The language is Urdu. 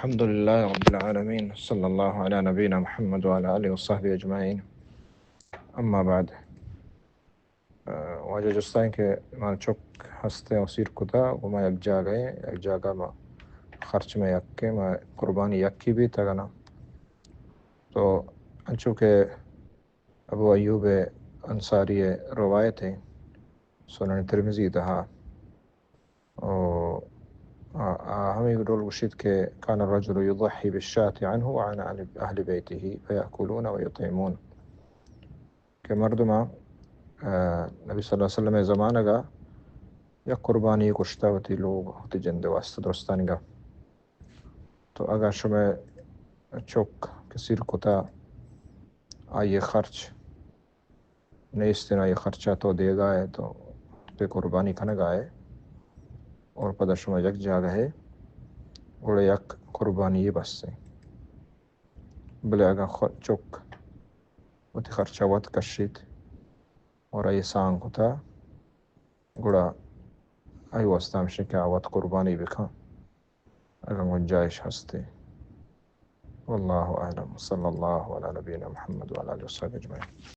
الحمد لله رب العالمين، صلى الله على نبينا محمد وعلى آله وصحبه أجمعین. اما بعد، واجه جستان که ما چک هسته و سیر کتا و ما یک جاگه ما خرچ میں یکی ما قربانی یکی بھی تگنا. تو انچو کہ ابو ایوب انصاری روایت ہے سنن ترمذی تہا هم يقولوا الوشيد كان الرجل يضحي بالشاة عنه وعن أهل بيته فيأكلون ويطعمون کہ مردما نبی صلی اللہ علیہ وسلم زمانہ گا یا قربانی کشتا ہوتی لوگ ہوتی جندے واسطہ درستانی گا. تو اگر شما چوک کسیر کتا آئیے خرچ نیستن آئیے خرچہ تو دے گا ہے تو پہ قربانی کھنا گا ہے اور پدا شما یک جاگہ ہے اور یک قربانی یہ بس سے بلے اگر چوک وتی خرچہ وات کشید اور آئی سانگ ہوتا گڑا آئی واسطہ کیا وات قربانی بکھا اگر گنجائش ہستے. واللہ اعلم، صلی اللہ علی نبینا محمد وعلی آلہ وصحبہ اجمعین.